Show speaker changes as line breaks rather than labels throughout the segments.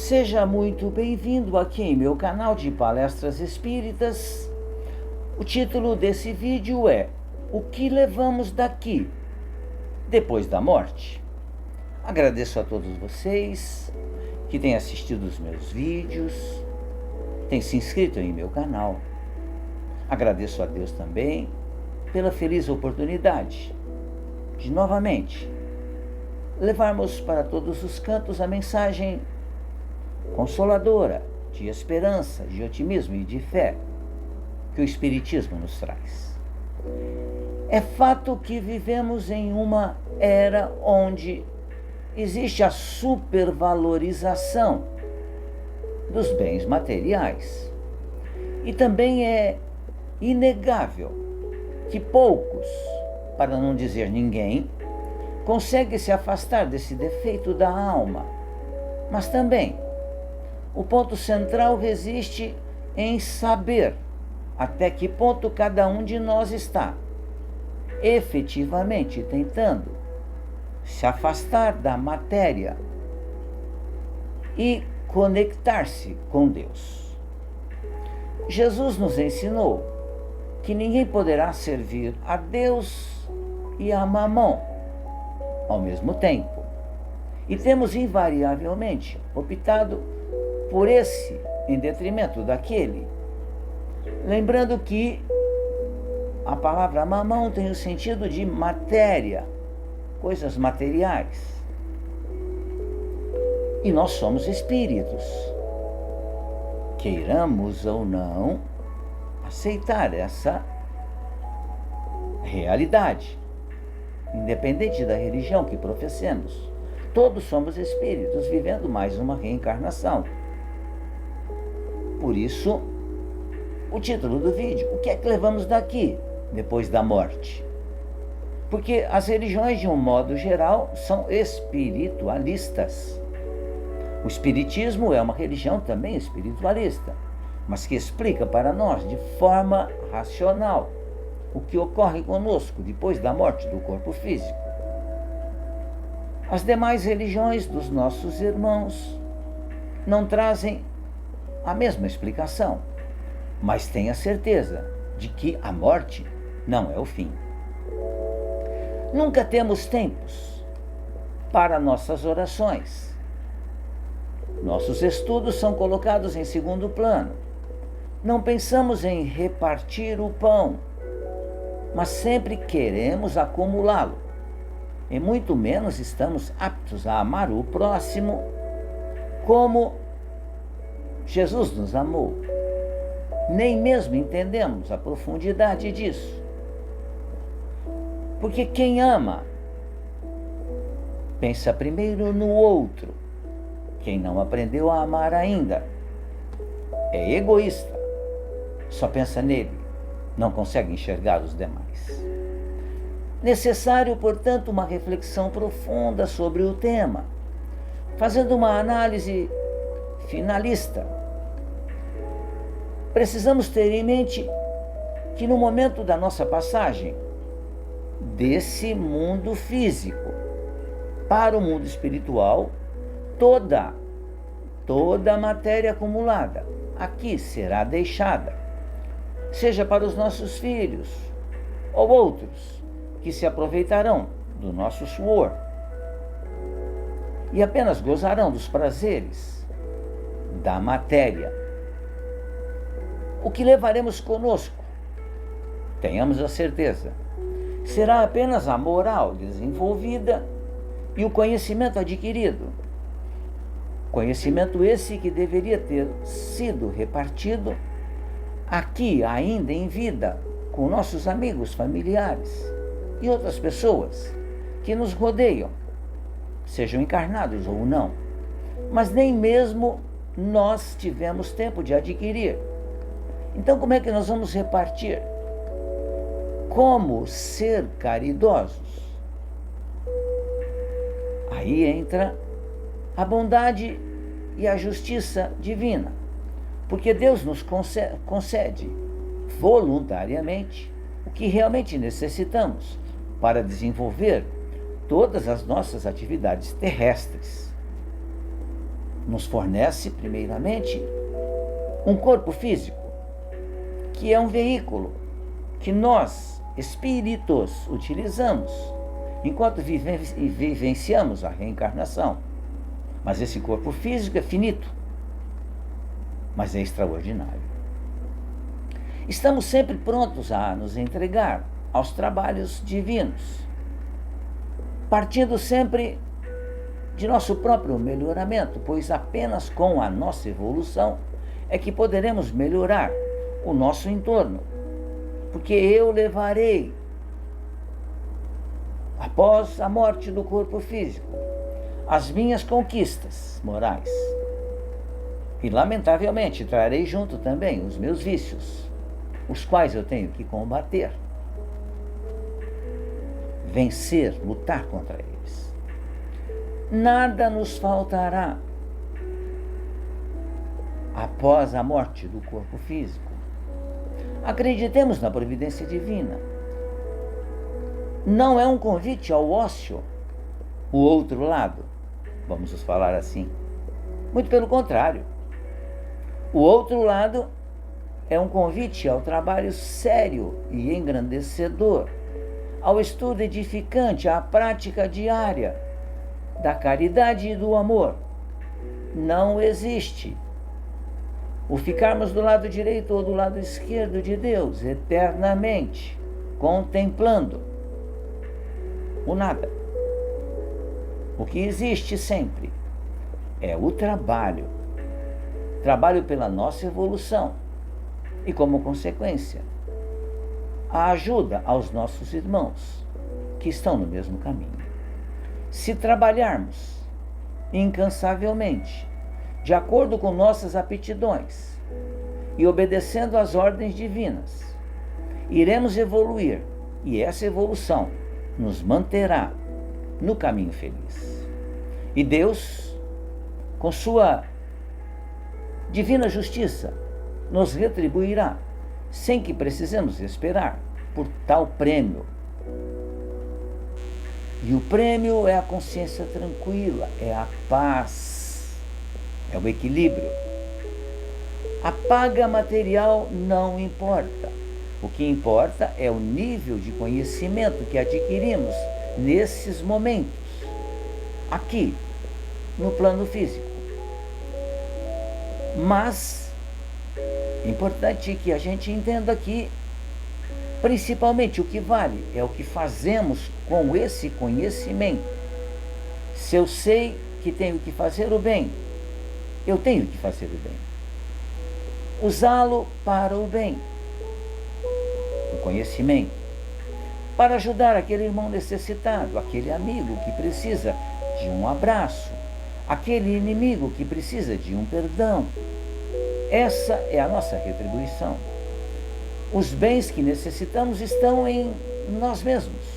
Seja muito bem-vindo aqui em meu canal de palestras espíritas. O título desse vídeo é O que levamos daqui depois da morte? Agradeço a todos vocês que têm assistido os meus vídeos, têm se inscrito em meu canal. Agradeço a Deus também pela feliz oportunidade de novamente levarmos para todos os cantos a mensagem consoladora, de esperança, de otimismo e de fé que o Espiritismo nos traz. É fato que vivemos em uma era onde existe a supervalorização dos bens materiais. E também é inegável que poucos, para não dizer ninguém, consegue se afastar desse defeito da alma. Mas também o ponto central resiste em saber até que ponto cada um de nós está efetivamente tentando se afastar da matéria e conectar-se com Deus. Jesus nos ensinou que ninguém poderá servir a Deus e a Mamon ao mesmo tempo. E temos invariavelmente optado por esse em detrimento daquele. Lembrando que a palavra mamão tem o sentido de matéria, coisas materiais. E nós somos espíritos. Queiramos ou não aceitar essa realidade, independente da religião que professemos. Todos somos espíritos vivendo mais uma reencarnação. Por isso, o título do vídeo, o que é que levamos daqui depois da morte? Porque as religiões, de um modo geral, são espiritualistas. O Espiritismo é uma religião também espiritualista, mas que explica para nós de forma racional o que ocorre conosco depois da morte do corpo físico. As demais religiões dos nossos irmãos não trazem a mesma explicação, mas tenha certeza de que a morte não é o fim. Nunca temos tempos para nossas orações. Nossos estudos são colocados em segundo plano. Não pensamos em repartir o pão, mas sempre queremos acumulá-lo. E muito menos estamos aptos a amar o próximo como Jesus nos amou. Nem mesmo entendemos a profundidade disso. Porque quem ama pensa primeiro no outro. Quem não aprendeu a amar ainda é egoísta. Só pensa nele, não consegue enxergar os demais. Necessário, portanto, uma reflexão profunda sobre o tema, fazendo uma análise finalista. Precisamos ter em mente que no momento da nossa passagem desse mundo físico para o mundo espiritual, toda a matéria acumulada aqui será deixada, seja para os nossos filhos ou outros que se aproveitarão do nosso suor e apenas gozarão dos prazeres da matéria. O que levaremos conosco, tenhamos a certeza, será apenas a moral desenvolvida e o conhecimento adquirido. Conhecimento esse que deveria ter sido repartido aqui ainda em vida com nossos amigos, familiares e outras pessoas que nos rodeiam, sejam encarnados ou não. Mas nem mesmo nós tivemos tempo de adquirir. Então, como é que nós vamos repartir? Como ser caridosos? Aí entra a bondade e a justiça divina, porque Deus nos concede voluntariamente o que realmente necessitamos para desenvolver todas as nossas atividades terrestres. nos fornece, primeiramente, um corpo físico, que é um veículo que nós, espíritos, utilizamos enquanto vivenciamos a reencarnação. Mas esse corpo físico é finito, mas é extraordinário. Estamos sempre prontos a nos entregar aos trabalhos divinos, partindo sempre de nosso próprio melhoramento, pois apenas com a nossa evolução é que poderemos melhorar o nosso entorno. Porque eu levarei, após a morte do corpo físico, as minhas conquistas morais. E, lamentavelmente, trarei junto também os meus vícios, os quais eu tenho que combater, vencer, lutar contra eles. Nada nos faltará após a morte do corpo físico. Acreditemos na providência divina. Não é um convite ao ócio, o outro lado, vamos falar assim. Muito pelo contrário. O outro lado é um convite ao trabalho sério e engrandecedor, ao estudo edificante, à prática diária da caridade e do amor. Não existe o ficarmos do lado direito ou do lado esquerdo de Deus eternamente, contemplando o nada. O que existe sempre é o trabalho pela nossa evolução e, como consequência, a ajuda aos nossos irmãos que estão no mesmo caminho. Se trabalharmos incansavelmente, de acordo com nossas aptidões e obedecendo às ordens divinas, iremos evoluir, e essa evolução nos manterá no caminho feliz. E Deus, com sua divina justiça, nos retribuirá, sem que precisemos esperar por tal prêmio. E o prêmio é a consciência tranquila, é a paz, é o equilíbrio. A paga material não importa. O que importa é o nível de conhecimento que adquirimos nesses momentos, aqui, no plano físico. Mas é importante que a gente entenda aqui, principalmente, o que vale é o que fazemos com esse conhecimento. Se eu sei que tenho que fazer o bem, eu tenho que fazer o bem. Usá-lo para o bem, o conhecimento, para ajudar aquele irmão necessitado, aquele amigo que precisa de um abraço, aquele inimigo que precisa de um perdão. Essa é a nossa retribuição. Os bens que necessitamos estão em nós mesmos.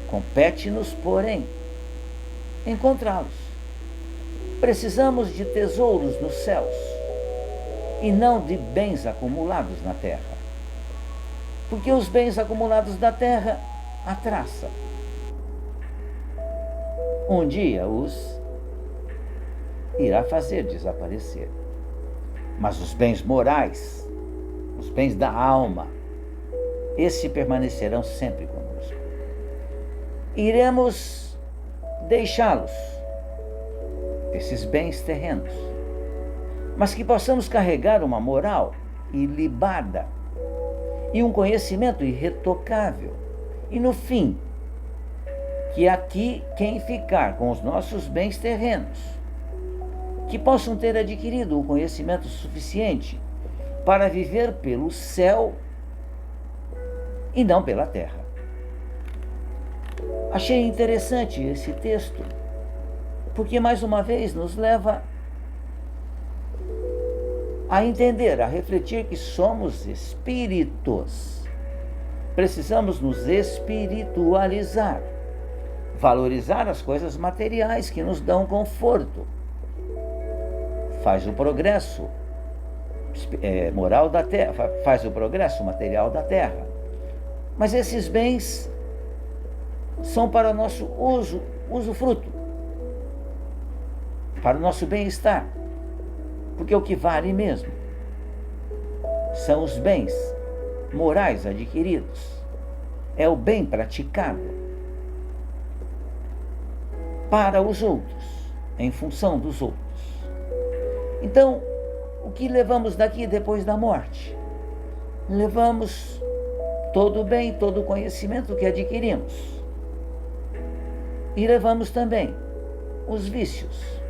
Compete-nos, porém, encontrá-los. Precisamos de tesouros nos céus e não de bens acumulados na terra. Porque os bens acumulados na terra, a traça, um dia os irá fazer desaparecer. Mas os bens morais, os bens da alma, esses permanecerão sempre conosco. Iremos deixá-los, esses bens terrenos, mas que possamos carregar uma moral ilibada e um conhecimento irretocável. E no fim, que aqui quem ficar com os nossos bens terrenos, que possam ter adquirido o conhecimento suficiente para viver pelo céu e não pela terra. Achei interessante esse texto, porque mais uma vez nos leva a entender, a refletir que somos espíritos. Precisamos nos espiritualizar, valorizar as coisas materiais que nos dão conforto. Faz o progresso moral da terra, faz o progresso material da terra. Mas esses bens são para o nosso usufruto. para o nosso bem-estar. Porque o que vale mesmo são os bens morais adquiridos, é o bem praticado para os outros, em função dos outros. Então, o que levamos daqui depois da morte? Levamos todo o bem, todo o conhecimento que adquirimos. E levamos também os vícios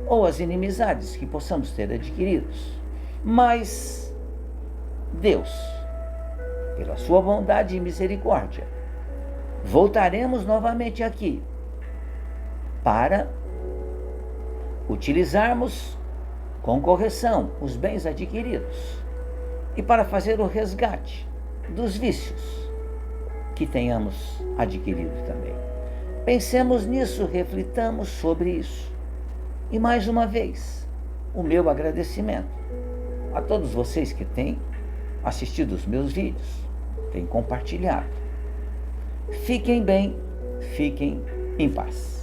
ou as inimizades que possamos ter adquiridos. Mas Deus, pela sua bondade e misericórdia, voltaremos novamente aqui para utilizarmos com correção os bens adquiridos e para fazer o resgate dos vícios que tenhamos adquirido também. Pensemos nisso, reflitamos sobre isso. E mais uma vez, o meu agradecimento a todos vocês que têm assistido os meus vídeos, têm compartilhado. Fiquem bem, fiquem em paz.